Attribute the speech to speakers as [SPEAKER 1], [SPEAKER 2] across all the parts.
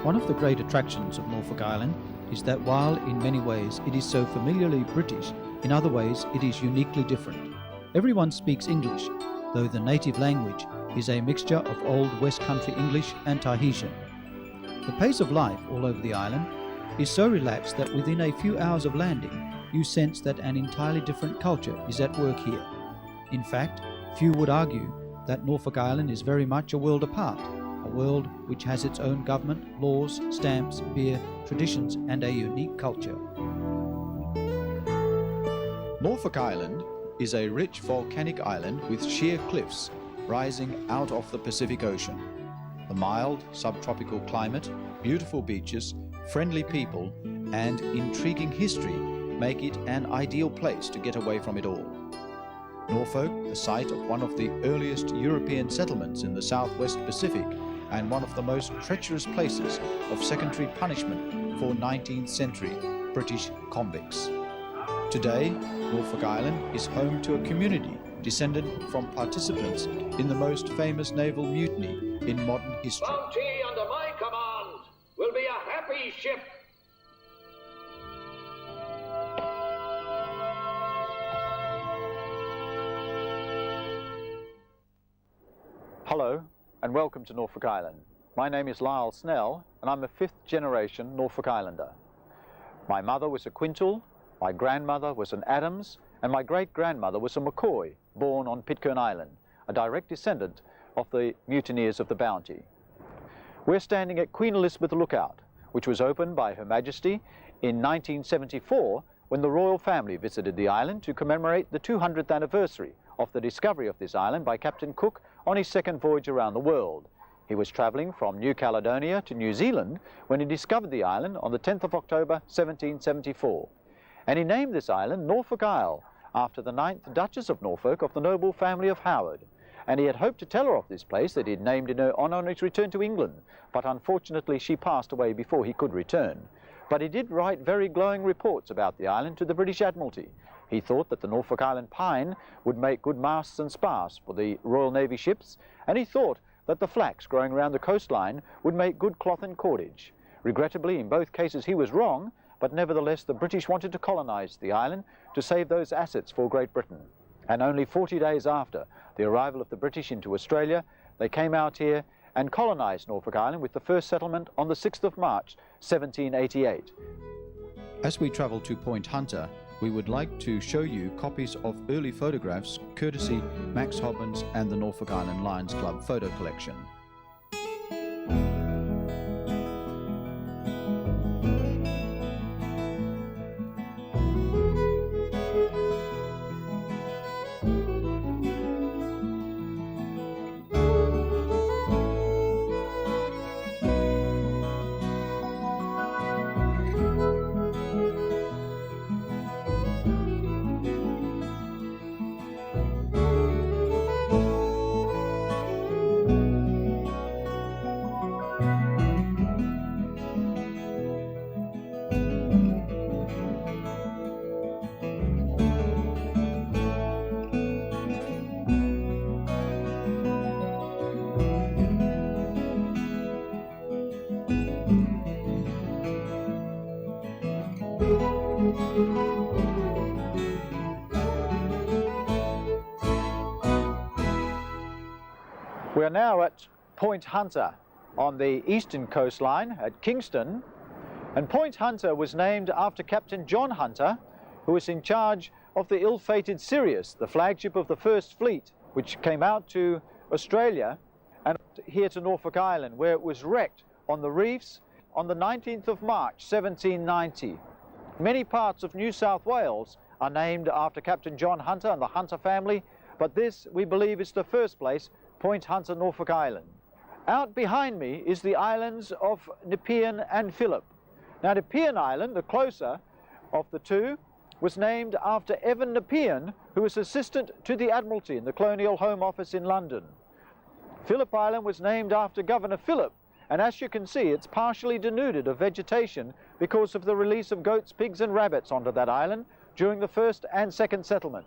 [SPEAKER 1] One of the great attractions of Norfolk Island is that while in many ways it is so familiarly British, in other ways it is uniquely different. Everyone speaks English, though the native language is a mixture of Old West Country English and Tahitian. The pace of life all over the island is so relaxed that within a few hours of landing, you sense that an entirely different culture is at work here. In fact, few would argue that Norfolk Island is very much a world apart, a world which has its own government, laws, stamps, beer, traditions, and a unique culture. Norfolk Island is a rich volcanic island with sheer cliffs rising out of the Pacific Ocean. The mild subtropical climate, beautiful beaches, friendly people, and intriguing history make it an ideal place to get away from it all. Norfolk, the site of one of the earliest European settlements in the Southwest Pacific and one of the most treacherous places of secondary punishment for 19th century British convicts. Today, Norfolk Island is home to a community descended from participants in the most famous naval mutiny in modern history.
[SPEAKER 2] Bounty under my command will be a happy ship.
[SPEAKER 3] Hello and welcome to Norfolk Island. My name is Lisle Snell and I'm a fifth generation Norfolk Islander. My mother was a Quintal, my grandmother was an Adams, and my great-grandmother was a McCoy, born on Pitcairn Island, a direct descendant of the mutineers of the Bounty. We're standing at Queen Elizabeth Lookout, which was opened by Her Majesty in 1974 when the royal family visited the island to commemorate the 200th anniversary of the discovery of this island by Captain Cook on his second voyage around the world. He was travelling from New Caledonia to New Zealand when he discovered the island on the 10th of October 1774. And he named this island Norfolk Isle, after the 9th Duchess of Norfolk of the noble family of Howard. And he had hoped to tell her of this place that he had named in her honour on his return to England, but unfortunately she passed away before he could return. But he did write very glowing reports about the island to the British Admiralty. He thought that the Norfolk Island pine would make good masts and spars for the Royal Navy ships, and he thought that the flax growing around the coastline would make good cloth and cordage. Regrettably, in both cases he was wrong, but nevertheless the British wanted to colonise the island to save those assets for Great Britain. And only 40 days after the arrival of the British into Australia, they came out here and colonised Norfolk Island with the first settlement on the 6th of March 1788.
[SPEAKER 1] As we travel to Point Hunter, we would like to show you copies of early photographs courtesy Max Hobbins and the Norfolk Island Lions Club photo collection.
[SPEAKER 3] We are now at Point Hunter on the eastern coastline at Kingston, and Point Hunter was named after Captain John Hunter, who was in charge of the ill-fated Sirius, the flagship of the First Fleet, which came out to Australia and here to Norfolk Island, where it was wrecked on the reefs on the 19th of March 1790. Many parts of New South Wales are named after Captain John Hunter and the Hunter family, but this, we believe, is the first place, Point Hunter, Norfolk Island. Out behind me is the islands of Nepean and Phillip. Now, Nepean Island, the closer of the two, was named after Evan Nepean, who was assistant to the Admiralty in the Colonial Home Office in London. Phillip Island was named after Governor Phillip, and as you can see, it's partially denuded of vegetation because of the release of goats, pigs and rabbits onto that island during the first and second settlement.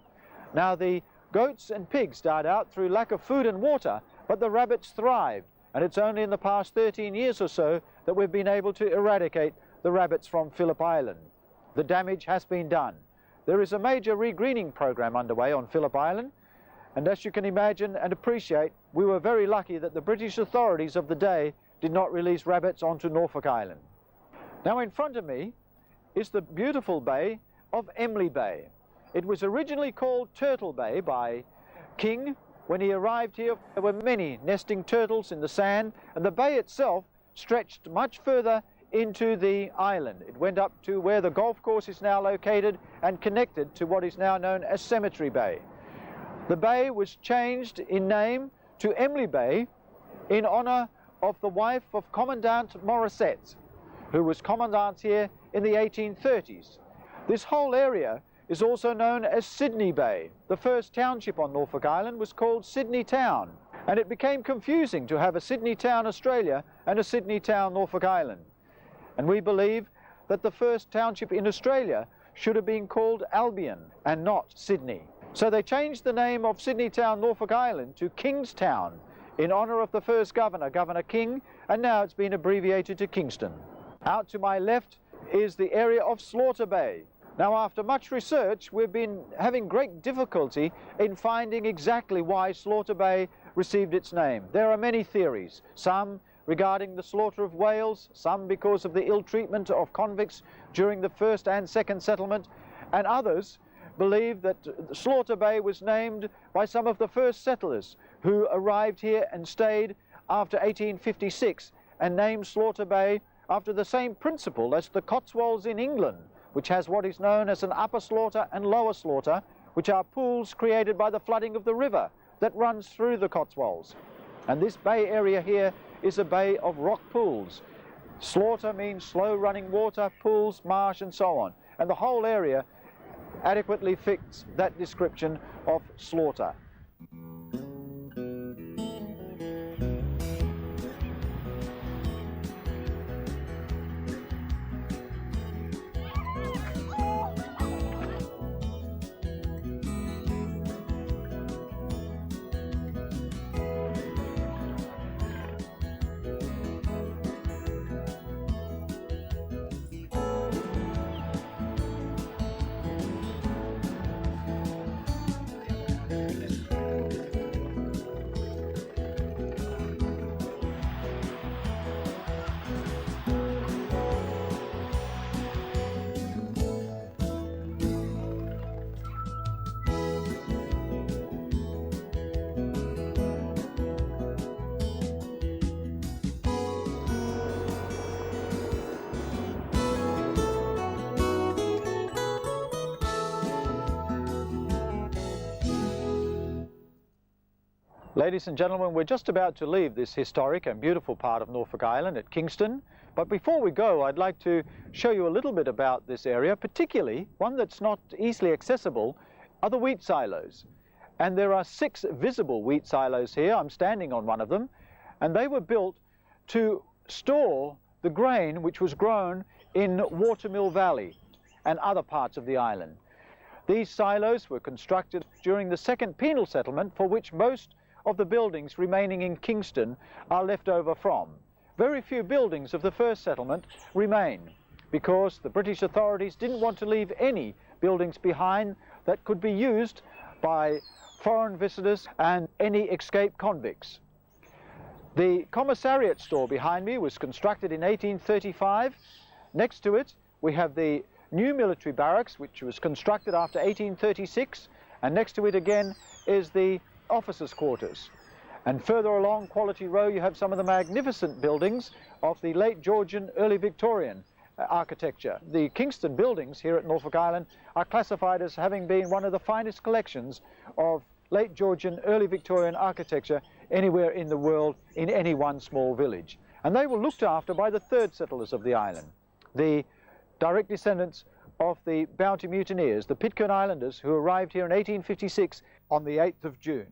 [SPEAKER 3] Now, the goats and pigs died out through lack of food and water, but the rabbits thrived, and it's only in the past 13 years or so that we've been able to eradicate the rabbits from Phillip Island. The damage has been done. There is a major regreening program underway on Phillip Island, and as you can imagine and appreciate, we were very lucky that the British authorities of the day did not release rabbits onto Norfolk Island. Now in front of me is the beautiful bay of Emily Bay. It was originally called Turtle Bay by King. When he arrived here, there were many nesting turtles in the sand, and the bay itself stretched much further into the island. It went up to where the golf course is now located and connected to what is now known as Cemetery Bay. The bay was changed in name to Emily Bay in honor of the wife of Commandant Morissette, who was commandant here in the 1830s. This whole area is also known as Sydney Bay. The first township on Norfolk Island was called Sydney Town, and it became confusing to have a Sydney Town, Australia, and a Sydney Town, Norfolk Island. And we believe that the first township in Australia should have been called Albion and not Sydney. So they changed the name of Sydney Town, Norfolk Island to Kingstown in honor of the first governor, Governor King, and now it's been abbreviated to Kingston. Out to my left is the area of Slaughter Bay. Now, after much research, we've been having great difficulty in finding exactly why Slaughter Bay received its name. There are many theories, some regarding the slaughter of whales, some because of the ill treatment of convicts during the first and second settlement, and others believe that Slaughter Bay was named by some of the first settlers who arrived here and stayed after 1856, and named Slaughter Bay after the same principle as the Cotswolds in England, which has what is known as an upper slaughter and lower slaughter, which are pools created by the flooding of the river that runs through the Cotswolds. And this bay area here is a bay of rock pools. Slaughter means slow running water, pools, marsh, and so on. And the whole area adequately fits that description of slaughter. Ladies and gentlemen, we're just about to leave this historic and beautiful part of Norfolk Island at Kingston. But before we go, I'd like to show you a little bit about this area, particularly one that's not easily accessible, are the wheat silos. And there are 6 visible wheat silos here. I'm standing on one of them. And they were built to store the grain which was grown in Watermill Valley and other parts of the island. These silos were constructed during the second penal settlement, for which most of the buildings remaining in Kingston are left over from. Very few buildings of the first settlement remain, because the British authorities didn't want to leave any buildings behind that could be used by foreign visitors and any escaped convicts. The commissariat store behind me was constructed in 1835. Next to it we have the new military barracks, which was constructed after 1836, and next to it again is the officers' quarters. And further along Quality Row you have some of the magnificent buildings of the late Georgian, early Victorian architecture. The Kingston buildings here at Norfolk Island are classified as having been one of the finest collections of late Georgian, early Victorian architecture anywhere in the world, in any one small village. And they were looked after by the third settlers of the island, the direct descendants of the Bounty mutineers, the Pitcairn Islanders, who arrived here in 1856 on the 8th of June.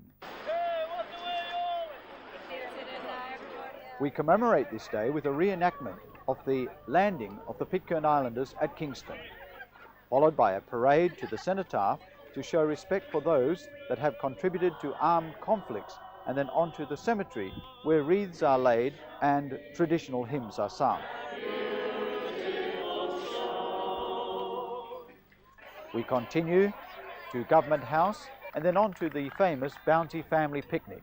[SPEAKER 3] We commemorate this day with a reenactment of the landing of the Pitcairn Islanders at Kingston, followed by a parade to the cenotaph to show respect for those that have contributed to armed conflicts and then onto the cemetery where wreaths are laid and traditional hymns are sung. We continue to Government House and then on to the famous Bounty Family Picnic.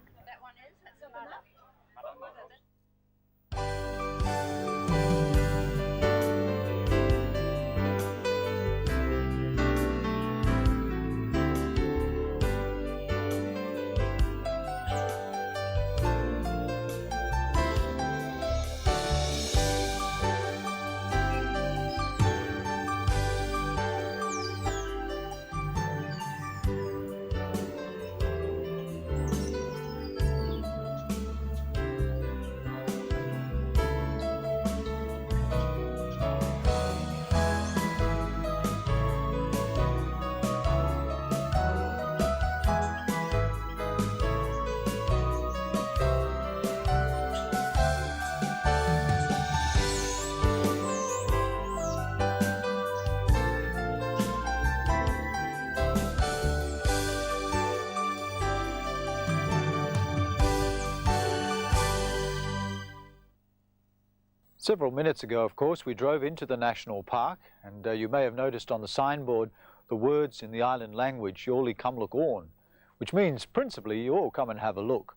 [SPEAKER 3] Several minutes ago, of course, we drove into the national park, and you may have noticed on the signboard the words in the island language, "Yoli come look on," which means principally you all come and have a look.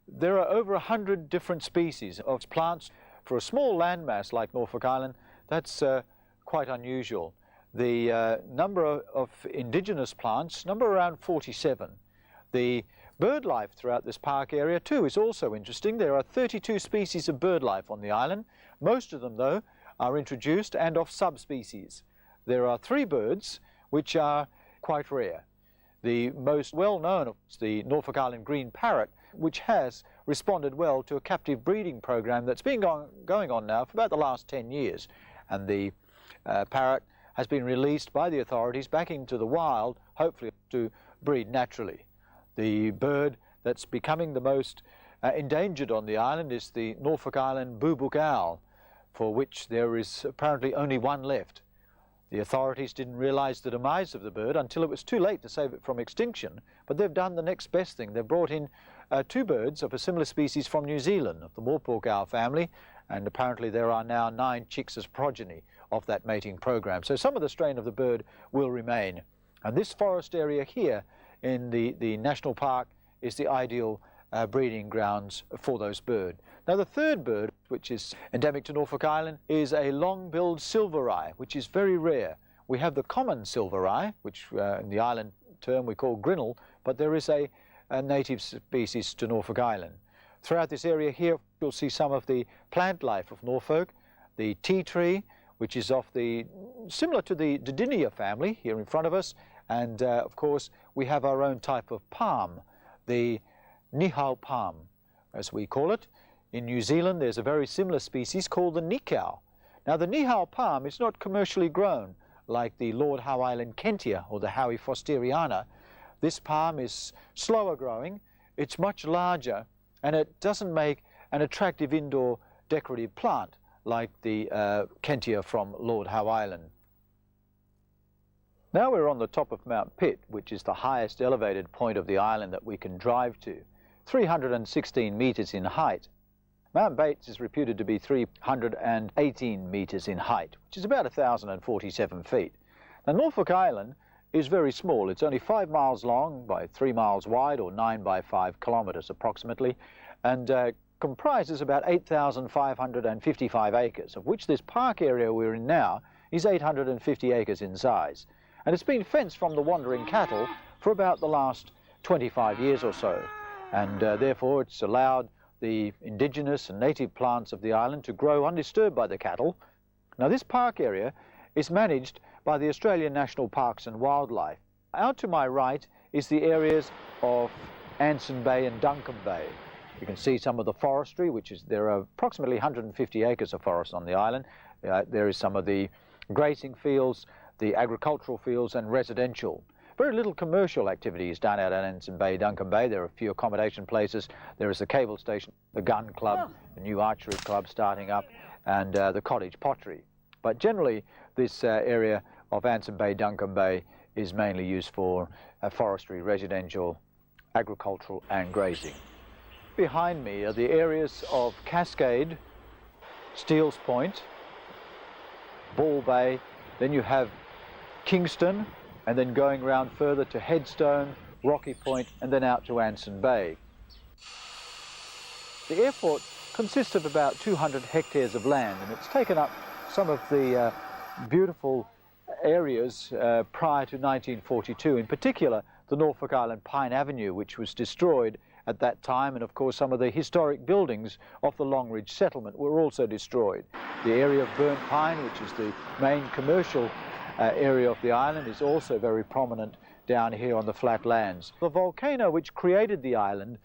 [SPEAKER 3] There are over 100 different species of plants. For a small landmass like Norfolk Island, that's quite unusual. The number of indigenous plants, number around 47. The bird life throughout this park area too is also interesting. There are 32 species of bird life on the island. Most of them, though, are introduced and of subspecies. There are 3 birds which are quite rare. The most well-known is the Norfolk Island green parrot, which has responded well to a captive breeding program that's been going on now for about the last 10 years. And the parrot has been released by the authorities back into the wild, hopefully to breed naturally. The bird that's becoming the most endangered on the island is the Norfolk Island boobook owl, for which there is apparently only one left. The authorities didn't realize the demise of the bird until it was too late to save it from extinction, but they've done the next best thing. They've brought in 2 birds of a similar species from New Zealand, of the moorpork owl family, and apparently there are now 9 chicks as progeny of that mating program. So some of the strain of the bird will remain. And this forest area here in the national park is the ideal breeding grounds for those birds. Now the third bird, which is endemic to Norfolk Island, is a long-billed silver-eye, which is very rare. We have the common silver-eye, which in the island term we call grinnell, but there is a native species to Norfolk Island. Throughout this area here you'll see some of the plant life of Norfolk, the tea tree, which is similar to the Didinia family here in front of us, and of course we have our own type of palm, the nihau palm, as we call it. In New Zealand there's a very similar species called the nikau. Now the nihau palm is not commercially grown like the Lord Howe Island kentia or the Howie fosteriana. This palm is slower growing, it's much larger, and it doesn't make an attractive indoor decorative plant like the kentia from Lord Howe Island. Now we're on the top of Mount Pitt, which is the highest elevated point of the island that we can drive to, 316 metres in height. Mount Bates is reputed to be 318 metres in height, which is about 1,047 feet. Now Norfolk Island is very small. It's only 5 miles long by 3 miles wide, or 9 by 5 kilometres approximately, and comprises about 8,555 acres, of which this park area we're in now is 850 acres in size. And it's been fenced from the wandering cattle for about the last 25 years or so, and therefore it's allowed the indigenous and native plants of the island to grow undisturbed by the cattle. Now this park area is managed by the Australian National Parks and Wildlife. Out to my right is the areas of Anson Bay and Duncombe Bay. You can see some of the forestry, there are approximately 150 acres of forest on the island. There is some of the grazing fields, the agricultural fields and residential. Very little commercial activity is done out at Anson Bay, Duncombe Bay. There are a few accommodation places. There is the cable station, the gun club, the new archery club starting up, and the cottage pottery. But generally this area of Anson Bay, Duncombe Bay is mainly used for forestry, residential, agricultural and grazing. behind me are the areas of Cascade, Steele's Point, Ball Bay, then you have Kingston, and then going round further to Headstone, Rocky Point, and then out to Anson Bay. The airport consists of about 200 hectares of land, and it's taken up some of the beautiful areas prior to 1942, in particular the Norfolk Island Pine Avenue, which was destroyed at that time, and of course some of the historic buildings of the Longridge settlement were also destroyed. The area of burnt pine, which is the main commercial area of the island, is also very prominent down here on the flat lands. The volcano which created the island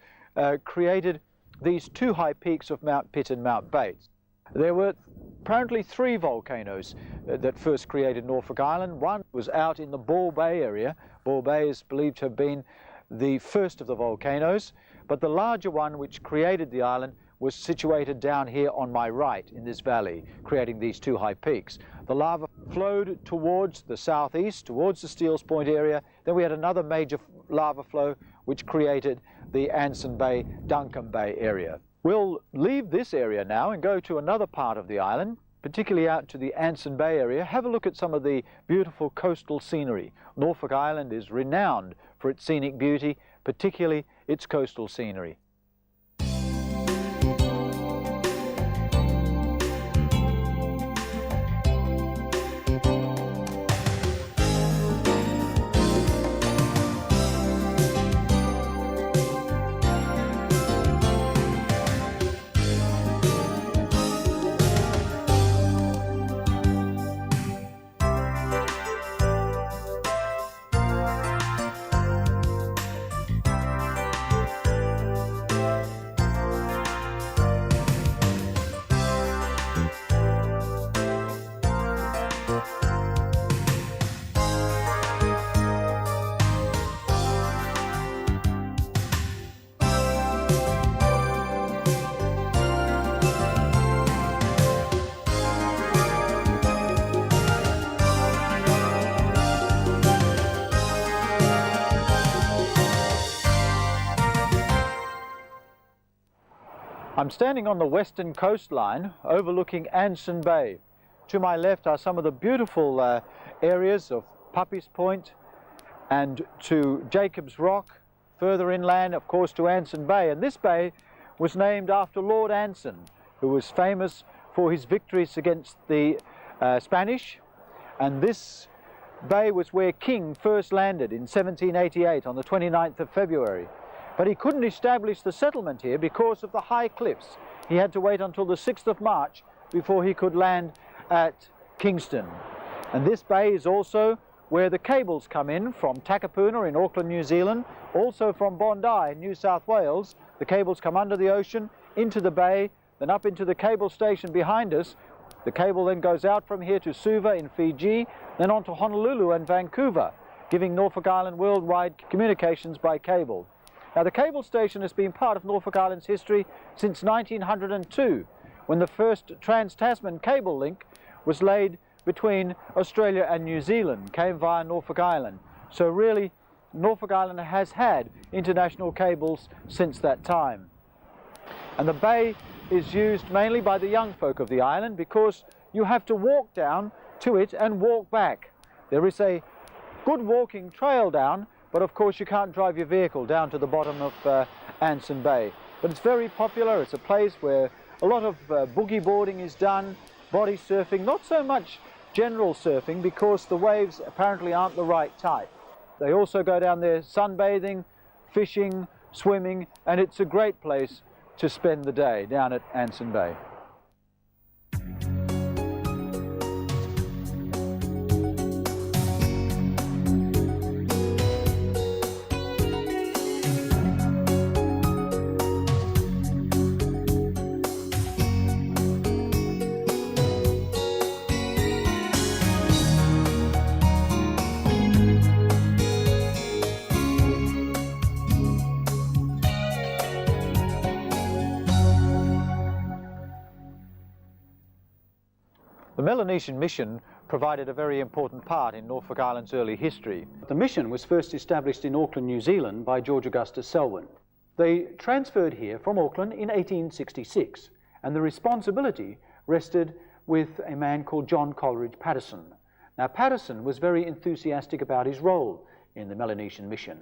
[SPEAKER 3] created these two high peaks of Mount Pitt and Mount Bates. There were apparently three volcanoes that first created Norfolk Island. One was out in the Ball Bay area. Ball Bay is believed to have been the first of the volcanoes, but the larger one which created the island was situated down here on my right in this valley, creating these two high peaks. The lava flowed towards the southeast, towards the Steele's Point area. Then we had another major lava flow which created the Anson Bay, Duncombe Bay area. We'll leave this area now and go to another part of the island, particularly out to the Anson Bay area. Have a look at some of the beautiful coastal scenery. Norfolk Island is renowned for its scenic beauty, particularly its coastal scenery. I'm standing on the western coastline overlooking Anson Bay. To my left are some of the beautiful areas of Puppy's Point and to Jacob's Rock, further inland of course to Anson Bay. And this bay was named after Lord Anson, who was famous for his victories against the Spanish. And this bay was where King first landed in 1788 on the 29th of February. But he couldn't establish the settlement here because of the high cliffs. He had to wait until the 6th of March before he could land at Kingston. And this bay is also where the cables come in from Takapuna in Auckland, New Zealand, also from Bondi in New South Wales. The cables come under the ocean, into the bay, then up into the cable station behind us. The cable then goes out from here to Suva in Fiji, then on to Honolulu and Vancouver, giving Norfolk Island worldwide communications by cable. Now, the cable station has been part of Norfolk Island's history since 1902, when the first trans-Tasman cable link was laid between Australia and New Zealand, came via Norfolk Island. So really, Norfolk Island has had international cables since that time. And the bay is used mainly by the young folk of the island because you have to walk down to it and walk back. There is a good walking trail down, but of course you can't drive your vehicle down to the bottom of Anson Bay. But it's very popular. It's a place where a lot of boogie boarding is done, body surfing, not so much general surfing because the waves apparently aren't the right type. They also go down there sunbathing, fishing, swimming, and it's a great place to spend the day down at Anson Bay. The Melanesian mission provided a very important part in Norfolk Island's early history. The mission was first established in Auckland, New Zealand by George Augustus Selwyn. They transferred here from Auckland in 1866, and the responsibility rested with a man called John Coleridge Patterson. Now, Patterson was very enthusiastic about his role in the Melanesian mission,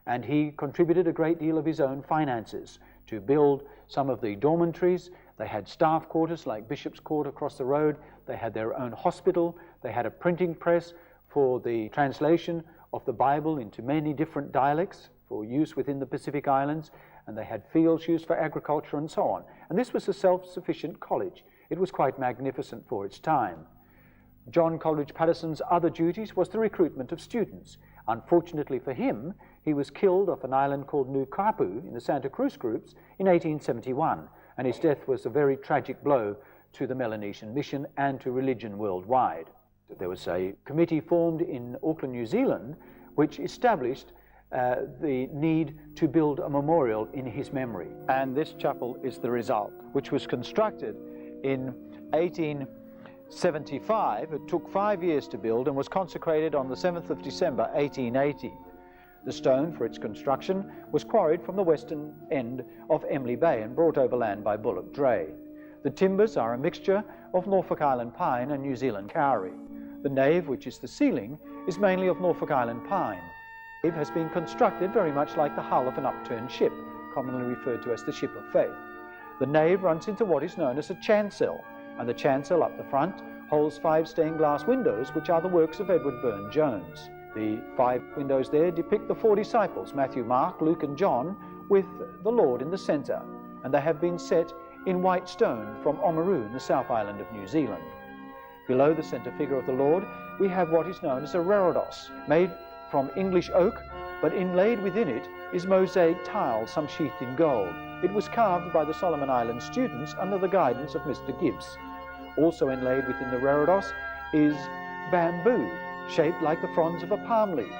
[SPEAKER 3] and he contributed a great deal of his own finances to build some of the dormitories. They had staff quarters like Bishop's Court across the road. They had their own hospital. They had a printing press for the translation of the Bible into many different dialects for use within the Pacific Islands, and they had fields used for agriculture and so on. And this was a self-sufficient college. It was quite magnificent for its time. John Coleridge Patterson's other duties was the recruitment of students. Unfortunately for him, he was killed off an island called Nukapu in the Santa Cruz groups in 1871, and his death was a very tragic blow to the Melanesian mission and to religion worldwide. There was a committee formed in Auckland, New Zealand, which established the need to build a memorial in his memory. And this chapel is the result, which was constructed in 1875. It took 5 years to build and was consecrated on the 7th of December 1880. The stone for its construction was quarried from the western end of Emily Bay and brought overland by bullock dray. The timbers are a mixture of Norfolk Island pine and New Zealand kauri. The nave, which is the ceiling, is mainly of Norfolk Island pine. It has been constructed very much like the hull of an upturned ship, commonly referred to as the Ship of Faith. The nave runs into what is known as a chancel, and the chancel up the front holds 5 stained glass windows, which are the works of Edward Burne-Jones. The 5 windows there depict the 4 disciples, Matthew, Mark, Luke and John, with the Lord in the centre, and they have been set in white stone from Oamaru in the South Island of New Zealand. Below the centre figure of the Lord, we have what is known as a reredos, made from English oak, but inlaid within it is mosaic tile, some sheathed in gold. It was carved by the Solomon Island students under the guidance of Mr. Gibbs. Also inlaid within the reredos is bamboo, shaped like the fronds of a palm leaf.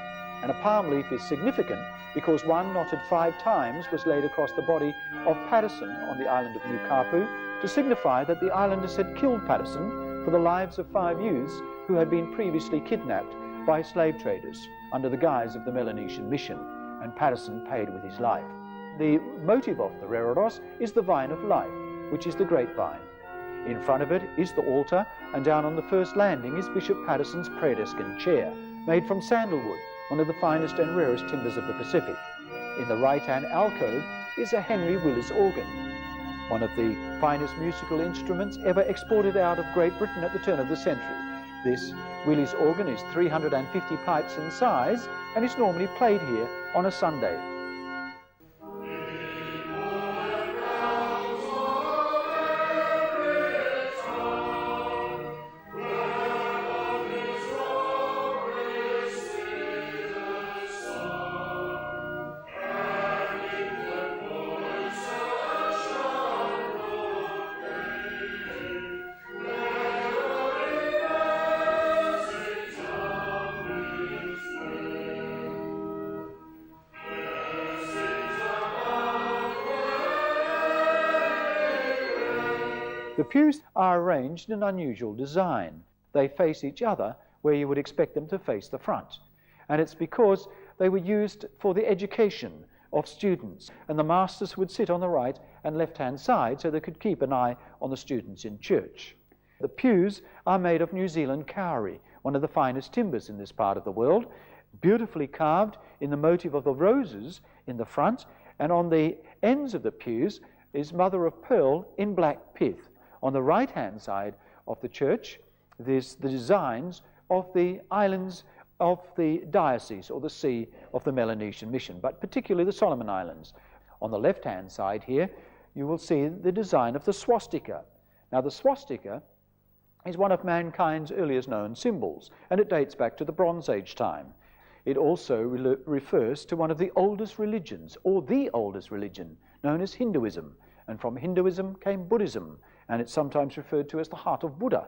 [SPEAKER 3] And a palm leaf is significant because one knotted 5 times was laid across the body of Patterson on the island of Nukapu to signify that the islanders had killed Patterson for the lives of 5 youths who had been previously kidnapped by slave traders under the guise of the Melanesian mission, and Patterson paid with his life. The motive of the reredos is the vine of life, which is the grapevine. In front of it is the altar, and down on the first landing is Bishop Patterson's prayer desk and chair, made from sandalwood, one of the finest and rarest timbers of the Pacific. In the right-hand alcove is a Henry Willis organ, one of the finest musical instruments ever exported out of Great Britain at the turn of the century. This Willis organ is 350 pipes in size and is normally played here on a Sunday. The pews are arranged in an unusual design. They face each other where you would expect them to face the front. And it's because they were used for the education of students. And the masters would sit on the right and left-hand side so they could keep an eye on the students in church. The pews are made of New Zealand kauri, one of the finest timbers in this part of the world, beautifully carved in the motif of the roses in the front, and on the ends of the pews is mother of pearl in black pith. On the right-hand side of the church, there's the designs of the islands of the diocese or the see of the Melanesian mission, but particularly the Solomon Islands. On the left-hand side here, you will see the design of the swastika. Now, the swastika is one of mankind's earliest known symbols, and it dates back to the Bronze Age time. It also refers to one of the oldest religions, or the oldest religion, known as Hinduism. And from Hinduism came Buddhism, and it's sometimes referred to as the heart of Buddha.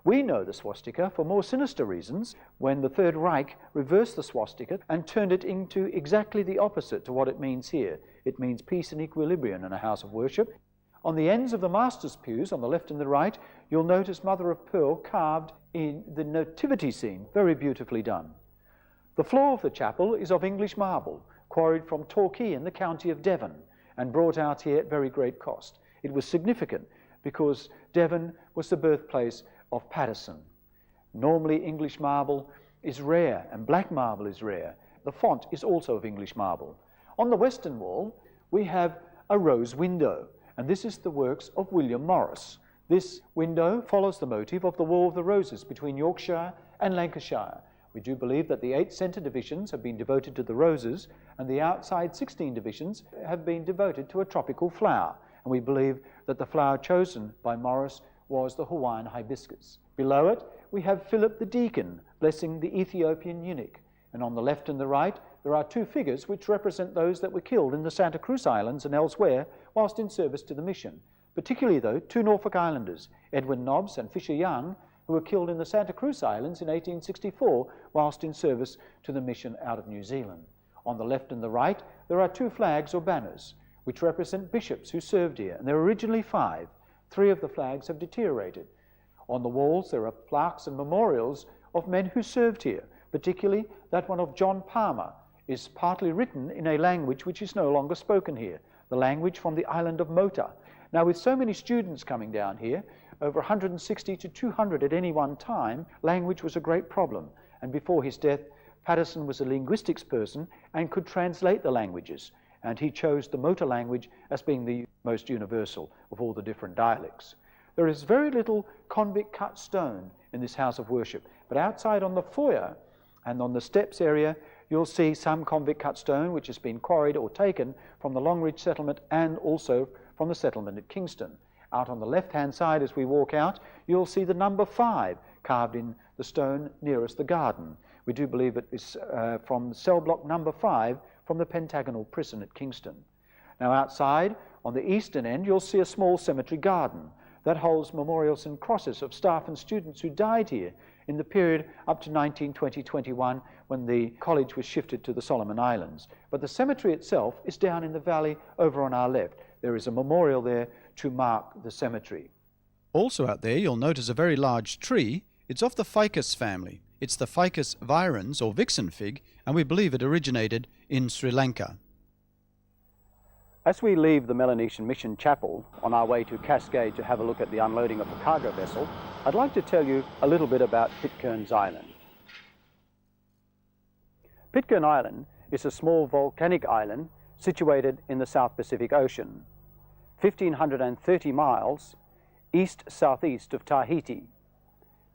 [SPEAKER 3] We know the swastika for more sinister reasons, when the Third Reich reversed the swastika and turned it into exactly the opposite to what it means here. It means peace and equilibrium in a house of worship. On the ends of the master's pews, on the left and the right, you'll notice mother of pearl carved in the nativity scene, very beautifully done. The floor of the chapel is of English marble, quarried from Torquay in the county of Devon. and brought out here at very great cost. It was significant because Devon was the birthplace of Paterson. Normally English marble is rare and black marble is rare. The font is also of English marble. On the western wall we have a rose window, and this is the works of William Morris. This window follows the motif of the War of the Roses between Yorkshire and Lancashire. We do believe that the 8 centre divisions have been devoted to the roses, and the outside 16 divisions have been devoted to a tropical flower. And we believe that the flower chosen by Morris was the Hawaiian hibiscus. Below it, we have Philip the Deacon blessing the Ethiopian eunuch. And on the left and the right, there are 2 figures which represent those that were killed in the Santa Cruz Islands and elsewhere whilst in service to the mission. Particularly, though, 2 Norfolk Islanders, Edwin Nobbs and Fisher Young, who were killed in the Santa Cruz Islands in 1864 whilst in service to the mission out of New Zealand. On the left and the right, there are 2 flags or banners which represent bishops who served here, and there were originally 5. 3 of the flags have deteriorated. On the walls there are plaques and memorials of men who served here, particularly that one of John Palmer is partly written in a language which is no longer spoken here, the language from the island of Mota. Now, with so many students coming down here, over 160 to 200 at any one time, language was a great problem. And before his death, Paterson was a linguistics person and could translate the languages. And he chose the Mota language as being the most universal of all the different dialects. There is very little convict cut stone in this house of worship, but outside on the foyer and on the steps area, you'll see some convict cut stone which has been quarried or taken from the Longridge settlement and also from the settlement at Kingston. Out on the left-hand side as we walk out, you'll see the number 5 carved in the stone nearest the garden. We do believe it is from cell block number 5 from the Pentagonal prison at Kingston. Now outside, on the eastern end, you'll see a small cemetery garden that holds memorials and crosses of staff and students who died here in the period up to 1920-21 when the college was shifted to the Solomon Islands. But the cemetery itself is down in the valley over on our left. There is a memorial there to mark the cemetery.
[SPEAKER 1] Also out there you'll notice a very large tree. It's of the ficus family. It's the Ficus virens or vixen fig, and we believe it originated in Sri Lanka.
[SPEAKER 3] As we leave the Melanesian Mission Chapel on our way to Cascade to have a look at the unloading of a cargo vessel, I'd like to tell you a little bit about Pitcairn's Island. Pitcairn Island is a small volcanic island situated in the South Pacific Ocean, 1,530 miles east-southeast of Tahiti,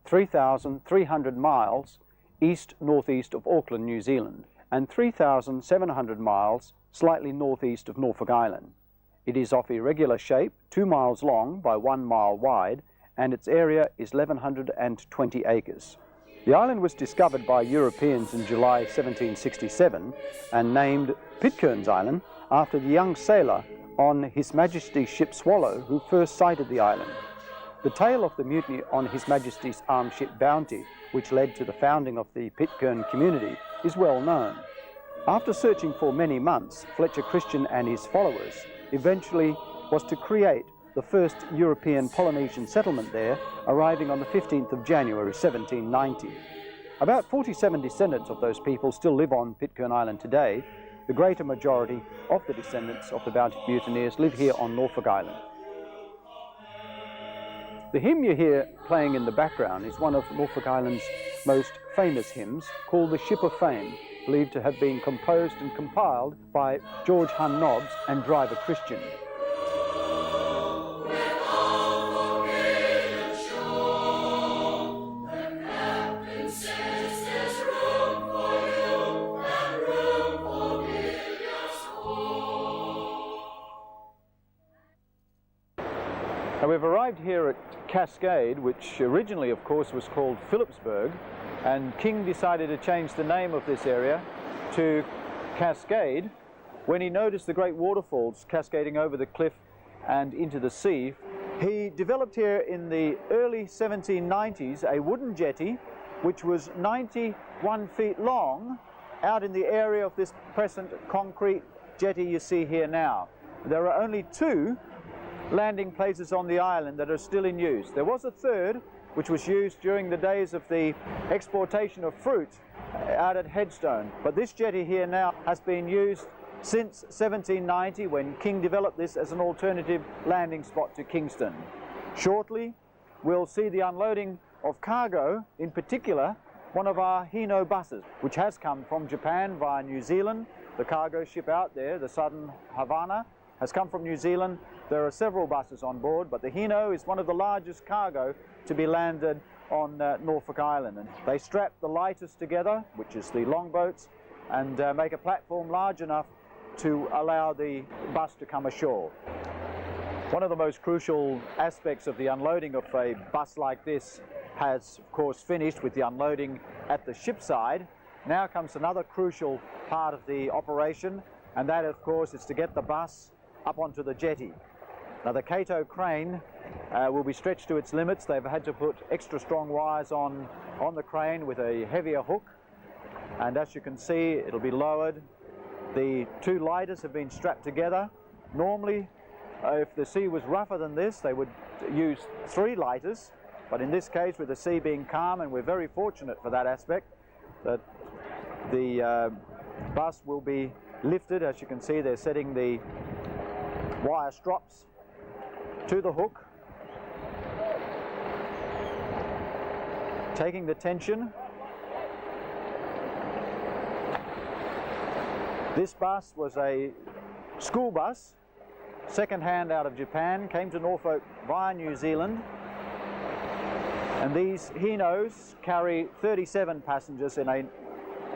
[SPEAKER 3] 3,300 miles east-northeast of Auckland, New Zealand, and 3,700 miles slightly northeast of Norfolk Island. It is of irregular shape, 2 miles long by 1 mile wide, and its area is 1,120 acres. The island was discovered by Europeans in July 1767 and named Pitcairn's Island after the young sailor on His Majesty's ship Swallow who first sighted the island. The tale of the mutiny on His Majesty's armed ship Bounty, which led to the founding of the Pitcairn community, is well known. After searching for many months, Fletcher Christian and his followers eventually was to create the first European Polynesian settlement there, arriving on the 15th of January 1790. About 47 descendants of those people still live on Pitcairn Island today. The greater majority of the descendants of the Bounty mutineers live here on Norfolk Island. The hymn you hear playing in the background is one of Norfolk Island's most famous hymns, called the Ship of Fame, believed to have been composed and compiled by George Hun Nobbs and Driver Christian. Now we've arrived here at Cascade, which originally, of course, was called Phillipsburg, and King decided to change the name of this area to Cascade when he noticed the great waterfalls cascading over the cliff and into the sea. He developed here in the early 1790s a wooden jetty which was 91 feet long out in the area of this present concrete jetty you see here now. There are only 2 landing places on the island that are still in use. There was a third which was used during the days of the exportation of fruit out at Headstone, but this jetty here now has been used since 1790, when King developed this as an alternative landing spot to Kingston. Shortly, we'll see the unloading of cargo, in particular one of our Hino buses, which has come from Japan via New Zealand. The cargo ship out there, the Southern Havana, has come from New Zealand. There are several buses on board, but the Hino is one of the largest cargo to be landed on Norfolk Island. And they strap the lighters together, which is the longboats, and make a platform large enough to allow the bus to come ashore. One of the most crucial aspects of the unloading of a bus like this has, of course, finished with the unloading at the ship side. Now comes another crucial part of the operation, and that, of course, is to get the bus up onto the jetty. Now, the Cato crane will be stretched to its limits. They've had to put extra strong wires on the crane with a heavier hook, and as you can see, it'll be lowered. The two lighters have been strapped together. Normally, if the sea was rougher than this, they would use 3 lighters, but in this case, with the sea being calm, and we're very fortunate for that aspect, that the bus will be lifted. As you can see, they're setting the wire strops to the hook, taking the tension. This bus was a school bus, second-hand out of Japan, came to Norfolk via New Zealand, and these Hinos carry 37 passengers in a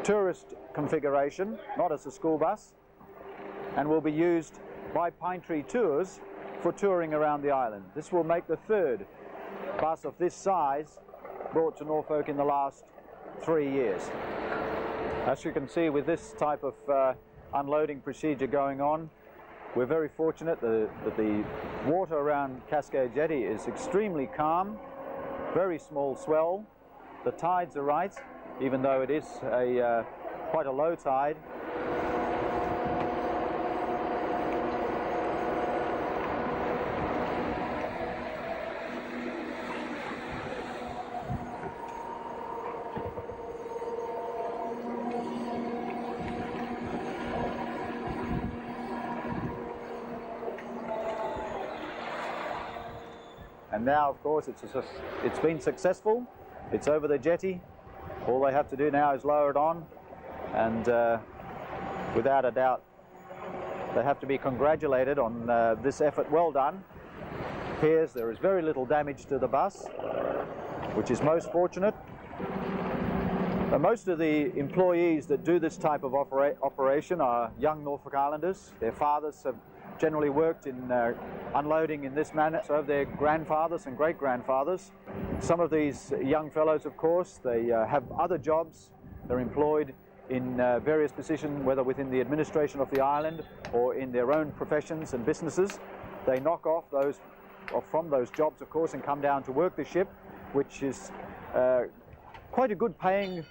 [SPEAKER 3] tourist configuration, not as a school bus, and will be used by Pine Tree Tours for touring around the island. This will make the 3rd bus of this size brought to Norfolk in the last 3 years. As you can see, with this type of unloading procedure going on, we're very fortunate that the water around Cascade Jetty is extremely calm, very small swell. The tides are right, even though it is quite a low tide. And now, of course, it's been successful. It's over the jetty. All they have to do now is lower it on, and without a doubt, they have to be congratulated on this effort. Well done. It appears there is very little damage to the bus, which is most fortunate. Most of the employees that do this type of operation are young Norfolk Islanders. Their fathers have generally worked in unloading in this manner, so have their grandfathers and great-grandfathers. Some of these young fellows, of course, they have other jobs. They're employed in various positions, whether within the administration of the island or in their own professions and businesses. They knock off from those jobs, of course, and come down to work the ship, which is quite a good paying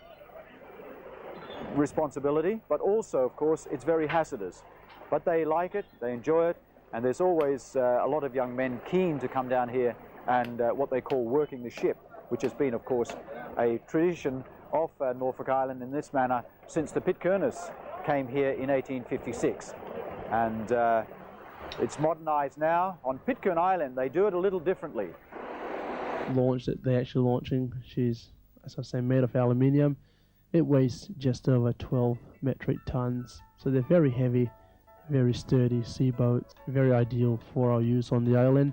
[SPEAKER 3] responsibility, but also, of course, it's very hazardous. But they like it, they enjoy it, and there's always a lot of young men keen to come down here and what they call working the ship, which has been, of course, a tradition of Norfolk Island in this manner since the Pitcairners came here in 1856. And it's modernized now. On Pitcairn Island, they do it a little differently.
[SPEAKER 4] They're actually launching, she's, as I say, made of aluminium. It weighs just over 12 metric tons, so they're very heavy, very sturdy sea boats, very ideal for our use on the island.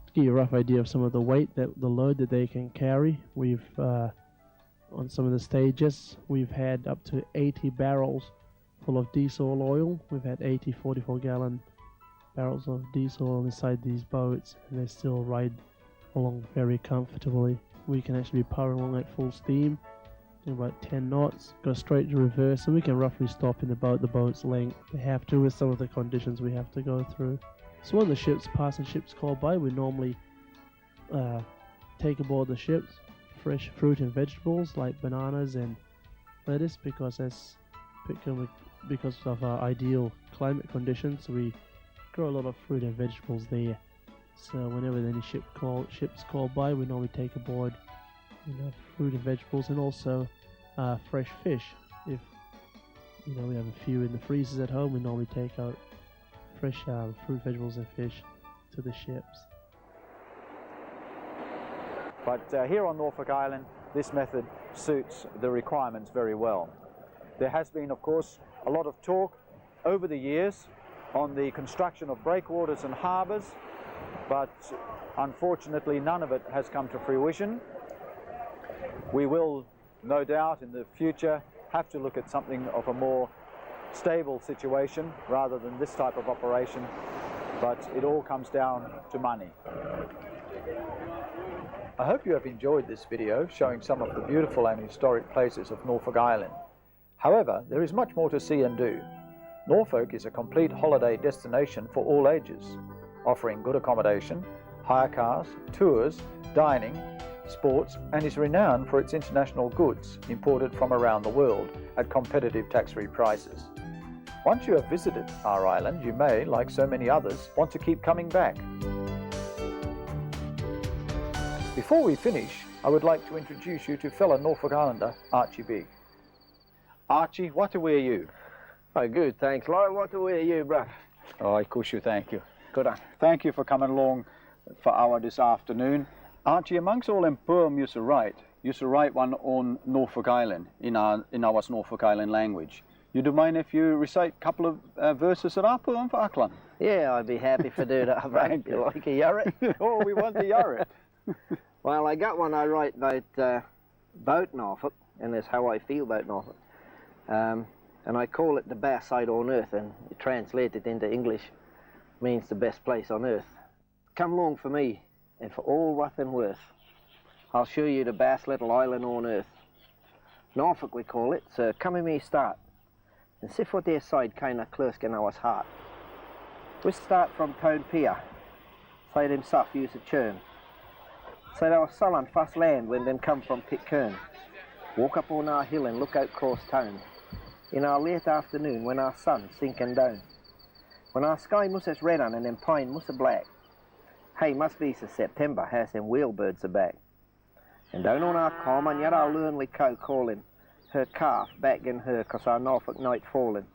[SPEAKER 4] To give you a rough idea of some of the weight, the load that they can carry, we've on some of the stages we've had up to 80 barrels full of diesel oil. We've had 80 44-gallon barrels of diesel oil inside these boats, and they still ride along very comfortably. We can actually be powering along at full steam, doing about 10 knots, go straight to reverse, so we can roughly stop in about the boat's length. They have to with some of the conditions we have to go through. So when the ships passing ships call by, we normally take aboard the ships fresh fruit and vegetables like bananas and lettuce, because of our ideal climate conditions, we grow a lot of fruit and vegetables there. So whenever any ships call by, we normally take aboard fruit and vegetables, and also fresh fish if You know, we have a few in the freezers at home. We normally take out fresh fruit, vegetables and fish to the ships.
[SPEAKER 3] But here on Norfolk Island, this method suits the requirements very well. There has been, of course, a lot of talk over the years on the construction of breakwaters and harbours, but unfortunately none of it has come to fruition. We will, no doubt, in the future have to look at something of a more stable situation rather than this type of operation, but it all comes down to money. I hope you have enjoyed this video showing some of the beautiful and historic places of Norfolk Island. However, there is much more to see and do. Norfolk is a complete holiday destination for all ages, offering good accommodation, hire cars, tours, dining, sports, and is renowned for its international goods imported from around the world at competitive tax-free prices. Once you have visited our island, you may, like so many others, want to keep coming back. Before we finish, I would like to introduce you to fellow Norfolk Islander Archie Bigg. Archie, what are you?
[SPEAKER 5] Oh, good, thanks, Lyle. What are you, bruh?
[SPEAKER 3] Oh, of course you, thank you.
[SPEAKER 5] Good on.
[SPEAKER 3] Thank you for coming along for our this afternoon. Archie, amongst all them poem you used to write one on Norfolk Island in our Norfolk Island language. You do mind if you recite a couple of verses of our poem for Auckland?
[SPEAKER 5] Yeah, I'd be happy to do that, bruh.
[SPEAKER 3] Thank you.
[SPEAKER 5] You like a yarret?
[SPEAKER 3] Oh, we want to hear it.
[SPEAKER 5] Well, I got one I write about Norfolk, and that's how I feel about Norfolk. And I call it the best side on earth, and it translated into English means the best place on earth. Come along for me, and for all worth and worth, I'll show you the best little island on earth. Norfolk we call it, so come with me start, and see for their side kinda close in our heart. We start from town pier, side himself use a churn. Side our sullen fast land when them come from Pitcairn. Walk up on our hill and look out across town. In our late afternoon when our sun's sinking down. When our sky must as red on and them pine must a black. Hey, must be so September has them whalebirds are back. And down on our common yet our lonely cow calling her calf back in her 'cause our Norfolk night falling.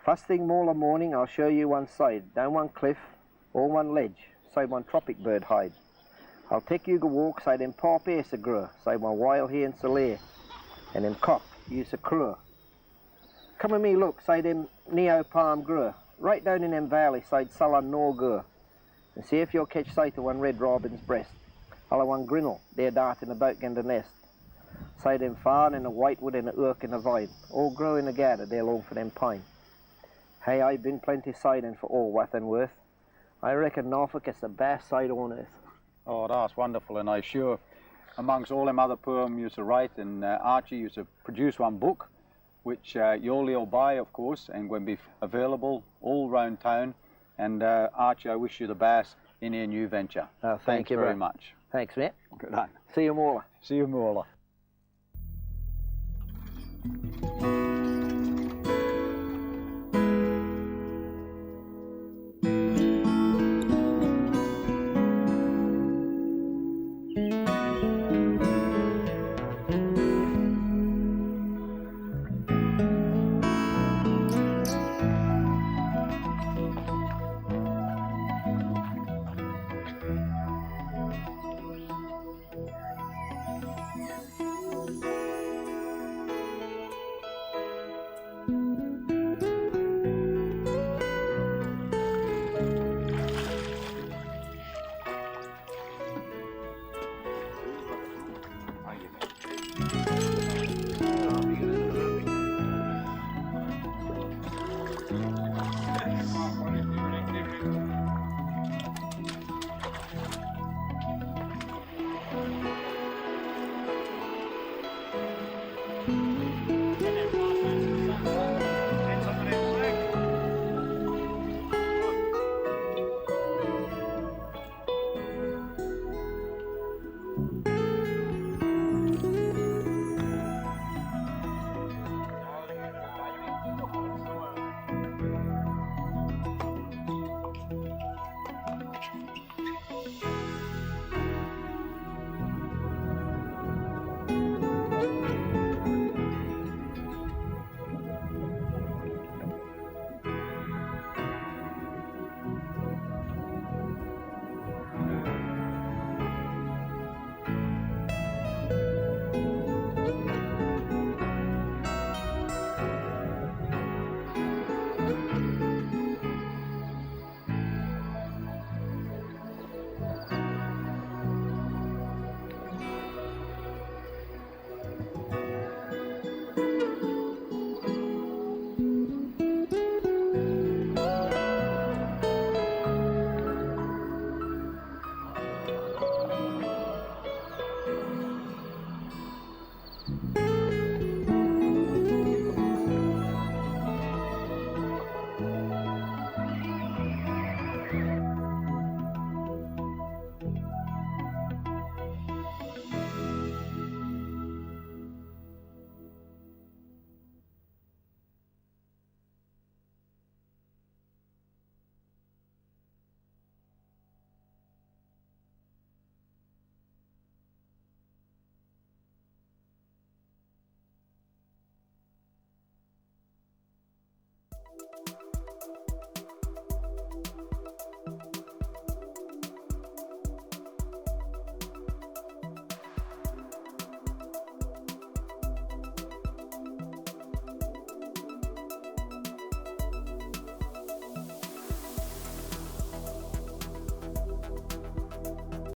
[SPEAKER 5] First thing morning I'll show you one side, down one cliff or one ledge, side one tropic bird hide. I'll take you to walk side them pop ears a grow, side one wild hens a lay, and them cock use a crow. Come with me look, side them neo palm grow, right down in them valley side sullen nor go, and see if you'll catch sight of one red robin's breast. I'll one grinnel, there darting about in the nest. Side them farn and the whitewood and the oak and the vine, all growing together there long for them pine. Hey, I've been plenty siding for all worth and worth. I reckon Norfolk is the best side on earth.
[SPEAKER 3] Oh, that's wonderful, and I'm sure amongst all them other poems you used to write, and Archie used to produce one book, which you'll buy, of course, and will be available all round town. And Archie, I wish you the best in your new venture.
[SPEAKER 5] Thank you
[SPEAKER 3] very
[SPEAKER 5] bro.
[SPEAKER 3] much.
[SPEAKER 5] Thanks, mate.
[SPEAKER 3] Good on.
[SPEAKER 5] See you more.
[SPEAKER 3] See you, Moola.